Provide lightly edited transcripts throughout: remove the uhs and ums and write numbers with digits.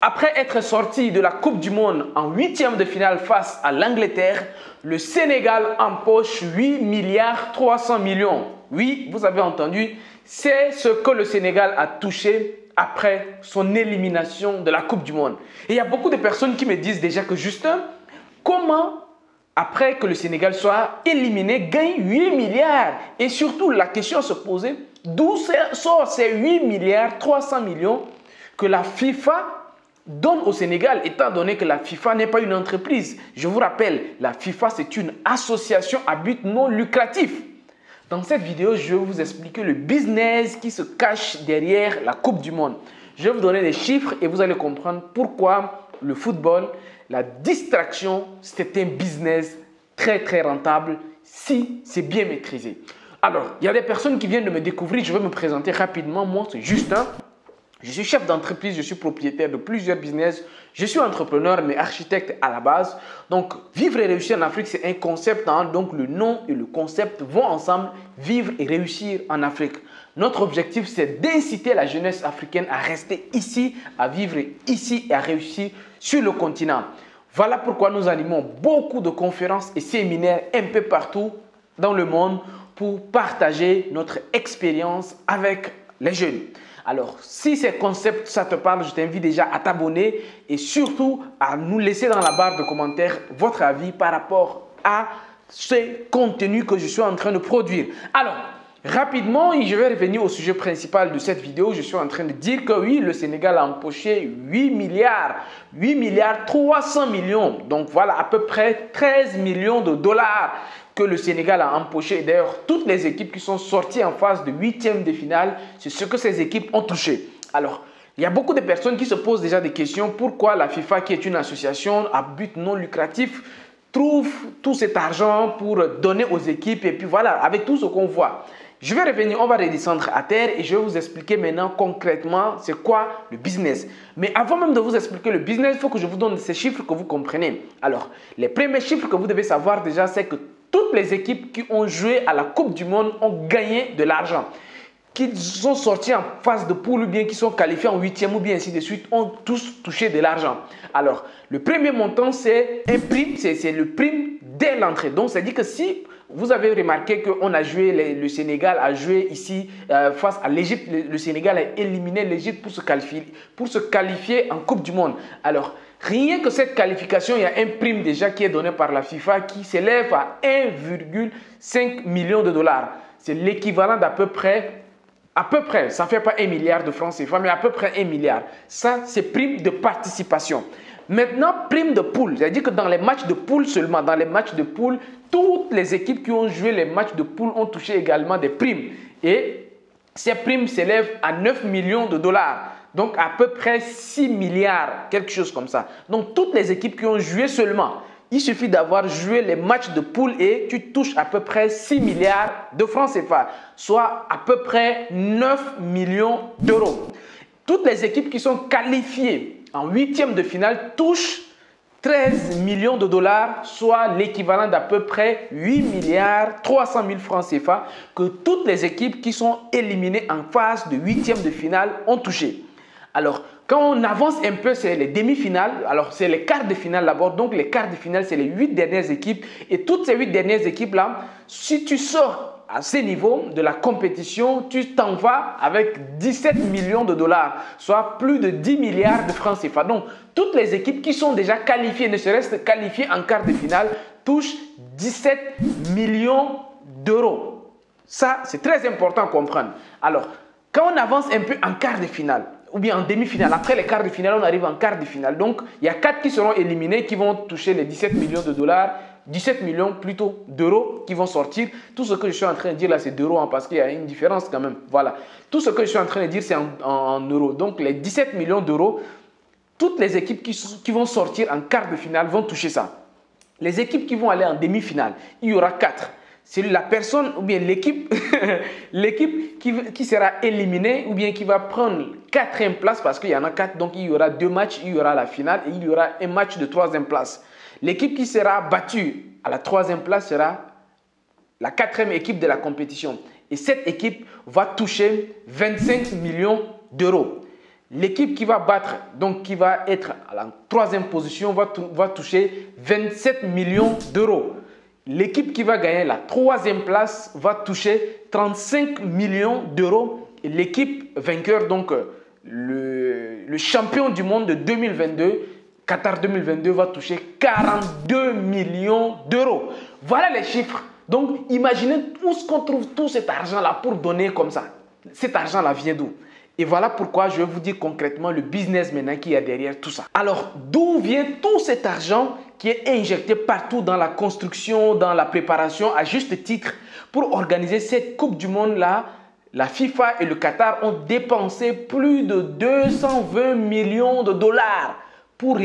Après être sorti de la Coupe du Monde en huitième de finale face à l'Angleterre, le Sénégal empoche 8 milliards 300 millions. Oui, vous avez entendu, c'est ce que le Sénégal a touché après son élimination de la Coupe du Monde. Et il y a beaucoup de personnes qui me disent déjà que Justin, comment après que le Sénégal soit éliminé, gagne 8 milliards? Et surtout, la question se posait, d'où sort ces 8 milliards 300 millions que la FIFA donne au Sénégal, étant donné que la FIFA n'est pas une entreprise. Je vous rappelle, la FIFA, c'est une association à but non lucratif. Dans cette vidéo, je vais vous expliquer le business qui se cache derrière la Coupe du Monde. Je vais vous donner des chiffres et vous allez comprendre pourquoi le football, la distraction, c'est un business très rentable si c'est bien maîtrisé. Alors, il y a des personnes qui viennent de me découvrir, je vais me présenter rapidement. Moi, c'est Justin. Je suis chef d'entreprise, je suis propriétaire de plusieurs business. Je suis entrepreneur, mais architecte à la base. Donc, vivre et réussir en Afrique, c'est un concept. Hein? Donc, le nom et le concept vont ensemble, vivre et réussir en Afrique. Notre objectif, c'est d'inciter la jeunesse africaine à rester ici, à vivre ici et à réussir sur le continent. Voilà pourquoi nous animons beaucoup de conférences et séminaires un peu partout dans le monde pour partager notre expérience avec les jeunes. Alors, si ces concepts, ça te parle, je t'invite déjà à t'abonner et surtout à nous laisser dans la barre de commentaires votre avis par rapport à ces contenus que je suis en train de produire. Alors, rapidement, je vais revenir au sujet principal de cette vidéo. Je suis en train de dire que oui, le Sénégal a empoché 8 milliards 300 millions. Donc voilà, à peu près 13 millions de dollars que le Sénégal a empoché. D'ailleurs, toutes les équipes qui sont sorties en phase de huitième de finale, c'est ce que ces équipes ont touché. Alors, il y a beaucoup de personnes qui se posent déjà des questions. Pourquoi la FIFA, qui est une association à but non lucratif, trouve tout cet argent pour donner aux équipes? Et puis voilà, avec tout ce qu'on voit. Je vais revenir, on va redescendre à terre et je vais vous expliquer maintenant concrètement c'est quoi le business. Mais avant même de vous expliquer le business, il faut que je vous donne ces chiffres que vous comprenez. Alors, les premiers chiffres que vous devez savoir déjà, c'est que toutes les équipes qui ont joué à la Coupe du Monde ont gagné de l'argent. Qu'ils sont sortis en phase de poule ou bien qui sont qualifiés en huitième ou bien ainsi de suite, ont tous touché de l'argent. Alors, le premier montant, c'est un prime, c'est le prime dès l'entrée. Donc, ça dit que si vous avez remarqué qu'on a joué, le Sénégal a joué ici face à l'Égypte, le Sénégal a éliminé l'Égypte pour se qualifier en Coupe du Monde. Alors, rien que cette qualification, il y a un prime déjà qui est donné par la FIFA qui s'élève à 1,5 million de dollars. C'est l'équivalent d'à peu près, ça ne fait pas 1 milliard de francs CFA, mais à peu près 1 milliard. Ça, c'est prime de participation. Maintenant, prime de poule. C'est-à-dire que dans les matchs de poule seulement, dans les matchs de poule, toutes les équipes qui ont joué les matchs de poule ont touché également des primes. Et ces primes s'élèvent à 9 millions de dollars. Donc, à peu près 6 milliards, quelque chose comme ça. Donc, toutes les équipes qui ont joué seulement, il suffit d'avoir joué les matchs de poule et tu touches à peu près 6 milliards de francs CFA, soit à peu près 9 millions d'euros. Toutes les équipes qui sont qualifiées en huitième de finale touchent 13 millions de dollars, soit l'équivalent d'à peu près 8 milliards 300 000 francs CFA que toutes les équipes qui sont éliminées en phase de huitième de finale ont touché. Alors, quand on avance un peu, c'est les demi-finales. Alors, c'est les quarts de finale d'abord. Donc, les quarts de finale, c'est les 8 dernières équipes. Et toutes ces 8 dernières équipes-là, si tu sors à ces niveaux de la compétition, tu t'en vas avec 17 millions de dollars, soit plus de 10 milliards de francs CFA. Donc, toutes les équipes qui sont déjà qualifiées, ne serait-ce que qualifiées en quart de finale, touchent 17 millions d'euros. Ça, c'est très important à comprendre. Alors, quand on avance un peu en quart de finale, ou bien en demi-finale, après les quarts de finale, on arrive en quart de finale. Donc, il y a 4 qui seront éliminés, qui vont toucher les 17 millions de dollars, 17 millions plutôt d'euros qui vont sortir. Tout ce que je suis en train de dire là, c'est d'euros, hein, parce qu'il y a une différence quand même. Voilà. Tout ce que je suis en train de dire, c'est en euros. Donc, les 17 millions d'euros, toutes les équipes qui vont sortir en quart de finale vont toucher ça. Les équipes qui vont aller en demi-finale, il y aura 4. C'est la personne ou bien l'équipe qui sera éliminée ou bien qui va prendre 4e place parce qu'il y en a 4. Donc, il y aura 2 matchs, il y aura la finale et il y aura un match de 3e place. L'équipe qui sera battue à la 3e place sera la 4e équipe de la compétition. Et cette équipe va toucher 25 millions d'euros. L'équipe qui va battre, donc qui va être à la troisième position, va toucher 27 millions d'euros. L'équipe qui va gagner la troisième place va toucher 35 millions d'euros. Et l'équipe vainqueur, donc le champion du monde de 2022, Qatar 2022, va toucher 42 millions d'euros. Voilà les chiffres. Donc, imaginez où est-ce qu'on trouve tout cet argent-là pour donner comme ça. Cet argent-là vient d'où? Et voilà pourquoi je vais vous dire concrètement le business maintenant qu'il y a derrière tout ça. Alors, d'où vient tout cet argent qui est injecté partout dans la construction, dans la préparation, à juste titre, pour organiser cette Coupe du Monde-là? La FIFA et le Qatar ont dépensé plus de 220 millions de dollars pour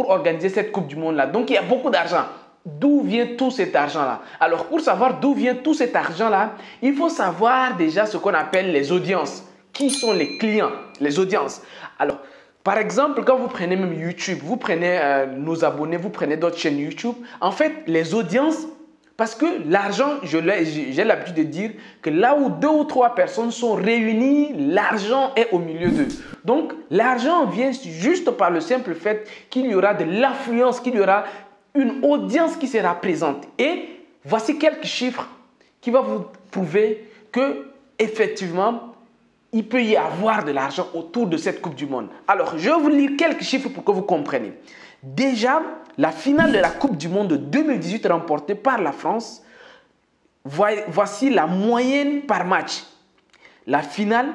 organiser cette Coupe du Monde-là. Donc, il y a beaucoup d'argent. D'où vient tout cet argent-là? Alors, pour savoir d'où vient tout cet argent-là, il faut savoir déjà ce qu'on appelle les audiences. Qui sont les clients, les audiences? Alors, par exemple, quand vous prenez même YouTube, vous prenez nos abonnés, vous prenez d'autres chaînes YouTube, en fait, les audiences, parce que l'argent, j'ai l'habitude de dire que là où 2 ou 3 personnes sont réunies, l'argent est au milieu d'eux. Donc, l'argent vient juste par le simple fait qu'il y aura de l'affluence, qu'il y aura une audience qui sera présente. Et voici quelques chiffres qui vont vous prouver que, effectivement, il peut y avoir de l'argent autour de cette Coupe du Monde. Alors, je vais vous lire quelques chiffres pour que vous compreniez. Déjà, la finale de la Coupe du Monde de 2018 remportée par la France, voici la moyenne par match. La finale,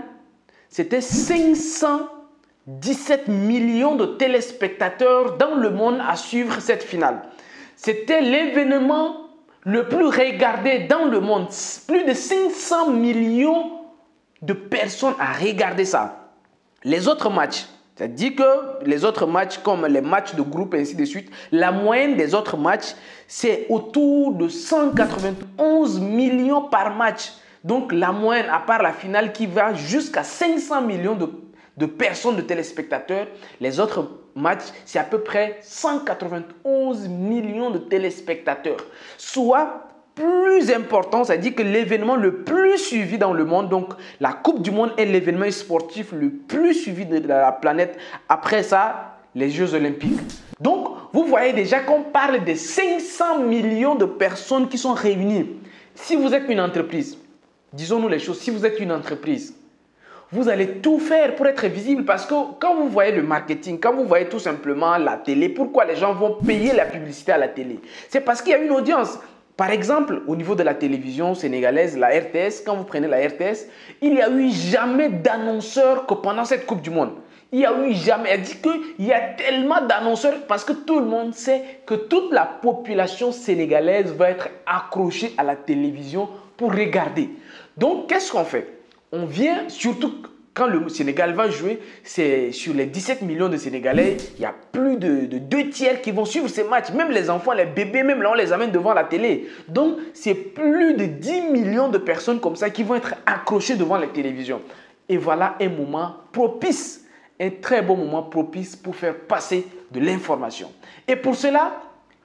c'était 517 millions de téléspectateurs dans le monde à suivre cette finale. C'était l'événement le plus regardé dans le monde. Plus de 500 millions de personnes à regarder ça. Les autres matchs, c'est-à-dire que les autres matchs comme les matchs de groupe et ainsi de suite, la moyenne des autres matchs, c'est autour de 191 millions par match. Donc la moyenne, à part la finale qui va jusqu'à 500 millions de personnes, de téléspectateurs, les autres matchs, c'est à peu près 191 millions de téléspectateurs. Soit plus important, c'est-à-dire que l'événement le plus suivi dans le monde, donc la Coupe du Monde est l'événement sportif le plus suivi de la planète. Après ça, les Jeux Olympiques. Donc, vous voyez déjà qu'on parle de 500 millions de personnes qui sont réunies. Si vous êtes une entreprise, disons-nous les choses, si vous êtes une entreprise, vous allez tout faire pour être visible parce que quand vous voyez le marketing, quand vous voyez tout simplement la télé, pourquoi les gens vont payer la publicité à la télé? C'est parce qu'il y a une audience. Par exemple, au niveau de la télévision sénégalaise, la RTS, quand vous prenez la RTS, il n'y a eu jamais d'annonceurs que pendant cette Coupe du Monde. Il n'y a eu jamais. Elle dit qu'il y a tellement d'annonceurs parce que tout le monde sait que toute la population sénégalaise va être accrochée à la télévision pour regarder. Donc, qu'est-ce qu'on fait? On vient, surtout quand le Sénégal va jouer, c'est sur les 17 millions de Sénégalais, il y a plus de 2 tiers qui vont suivre ces matchs. Même les enfants, les bébés, même là, on les amène devant la télé. Donc, c'est plus de 10 millions de personnes comme ça qui vont être accrochées devant la télévision. Et voilà un moment propice, un très bon moment propice pour faire passer de l'information. Et pour cela,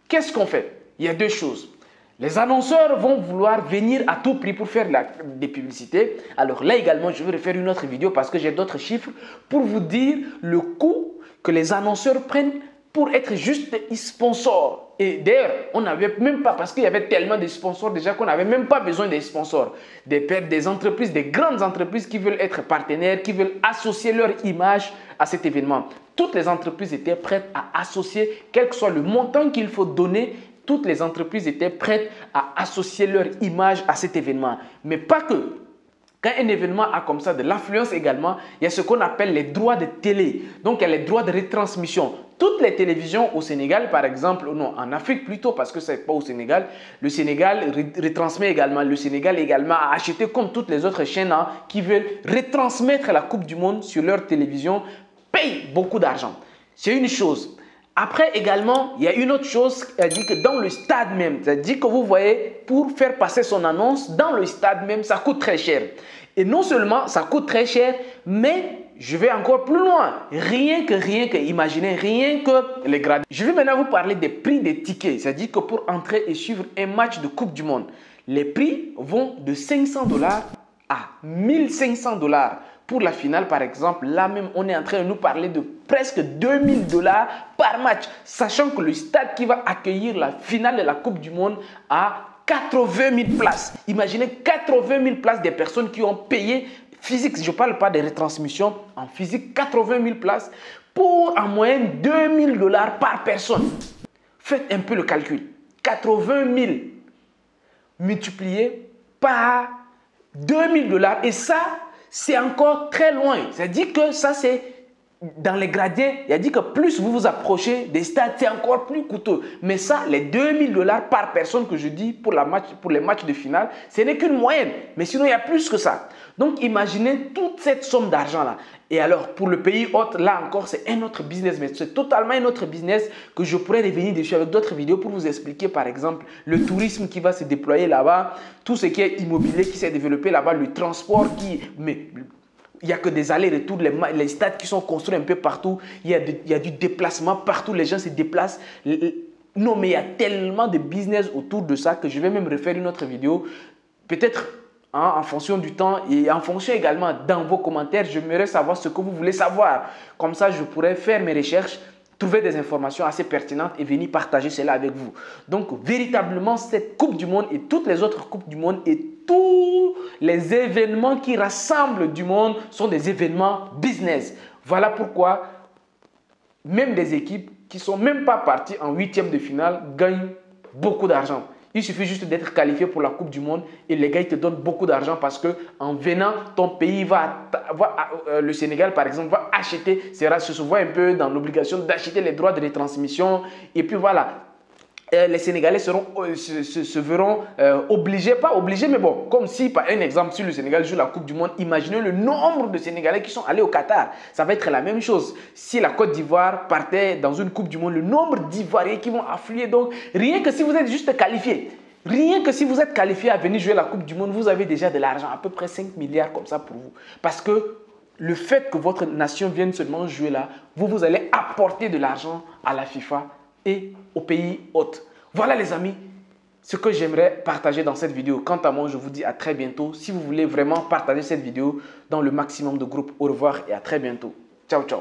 qu'est-ce qu'on fait? Il y a 2 choses. Les annonceurs vont vouloir venir à tout prix pour faire des publicités. Alors là également, je vais refaire une autre vidéo parce que j'ai d'autres chiffres pour vous dire le coût que les annonceurs prennent pour être juste sponsors. Et d'ailleurs, on n'avait même pas, parce qu'il y avait tellement de sponsors déjà qu'on n'avait même pas besoin des sponsors. Des entreprises, des grandes entreprises qui veulent être partenaires, qui veulent associer leur image à cet événement. Toutes les entreprises étaient prêtes à associer, quel que soit le montant qu'il faut donner. Toutes les entreprises étaient prêtes à associer leur image à cet événement. Mais pas que. Quand un événement a comme ça de l'affluence également, il y a ce qu'on appelle les droits de télé. Donc, il y a les droits de retransmission. Toutes les télévisions au Sénégal, par exemple, non, en Afrique plutôt, parce que ce n'est pas au Sénégal, le Sénégal retransmet également. Le Sénégal également a acheté, comme toutes les autres chaînes qui veulent retransmettre la Coupe du Monde sur leur télévision, payent beaucoup d'argent. C'est une chose. Après également, il y a une autre chose, elle dit que dans le stade même, c'est-à-dire que vous voyez, pour faire passer son annonce, dans le stade même, ça coûte très cher. Et non seulement ça coûte très cher, mais je vais encore plus loin. Rien que, imaginez, rien que les grades. Je vais maintenant vous parler des prix des tickets, c'est-à-dire que pour entrer et suivre un match de Coupe du Monde, les prix vont de 500 $ à 1500 $ Pour la finale, par exemple, là même, on est en train de nous parler de presque 2000 $ par match, sachant que le stade qui va accueillir la finale de la Coupe du Monde a 80 000 places. Imaginez 80 000 places des personnes qui ont payé physique. Je ne parle pas des retransmissions en physique. 80 000 places pour en moyenne 2000 $ par personne. Faites un peu le calcul. 80 000 multiplié par 2000 $ et ça, c'est encore très loin. C'est-à-dire que ça, c'est dans les gradients. Il a dit que plus vous vous approchez des stades, c'est encore plus coûteux. Mais ça, les 2000 $ par personne que je dis pour les matchs de finale, ce n'est qu'une moyenne. Mais sinon, il y a plus que ça. Donc, imaginez toute cette somme d'argent-là. Et alors, pour le pays hôte, là encore, c'est un autre business. Mais c'est totalement un autre business que je pourrais revenir dessus avec d'autres vidéos pour vous expliquer, par exemple, le tourisme qui va se déployer là-bas, tout ce qui est immobilier qui s'est développé là-bas, le transport qui... Mais il n'y a que des allers-retours, les stades qui sont construits un peu partout, il y a du déplacement partout, les gens se déplacent. Non, mais il y a tellement de business autour de ça que je vais même refaire une autre vidéo. Peut-être en fonction du temps et en fonction également dans vos commentaires, j'aimerais savoir ce que vous voulez savoir. Comme ça, je pourrais faire mes recherches, trouver des informations assez pertinentes et venir partager cela avec vous. Donc, véritablement, cette Coupe du Monde et toutes les autres Coupes du Monde et tous les événements qui rassemblent du monde sont des événements business. Voilà pourquoi même des équipes qui ne sont même pas parties en huitième de finale gagnent beaucoup d'argent. Il suffit juste d'être qualifié pour la Coupe du Monde et les gars ils te donnent beaucoup d'argent parce que en venant, ton pays le Sénégal par exemple va acheter, se voit un peu dans l'obligation d'acheter les droits de retransmission et puis voilà. Les Sénégalais se verront obligés, pas obligés, mais bon, comme si, par un exemple, si le Sénégal joue la Coupe du Monde, imaginez le nombre de Sénégalais qui sont allés au Qatar. Ça va être la même chose. Si la Côte d'Ivoire partait dans une Coupe du Monde, le nombre d'Ivoiriens qui vont affluer. Donc, rien que si vous êtes juste qualifié, à venir jouer la Coupe du Monde, vous avez déjà de l'argent, à peu près 5 milliards comme ça pour vous. Parce que le fait que votre nation vienne seulement jouer là, vous allez apporter de l'argent à la FIFA et au pays hôte. Voilà les amis, ce que j'aimerais partager dans cette vidéo. Quant à moi, je vous dis à très bientôt. Si vous voulez vraiment partager cette vidéo dans le maximum de groupes, au revoir et à très bientôt. Ciao, ciao.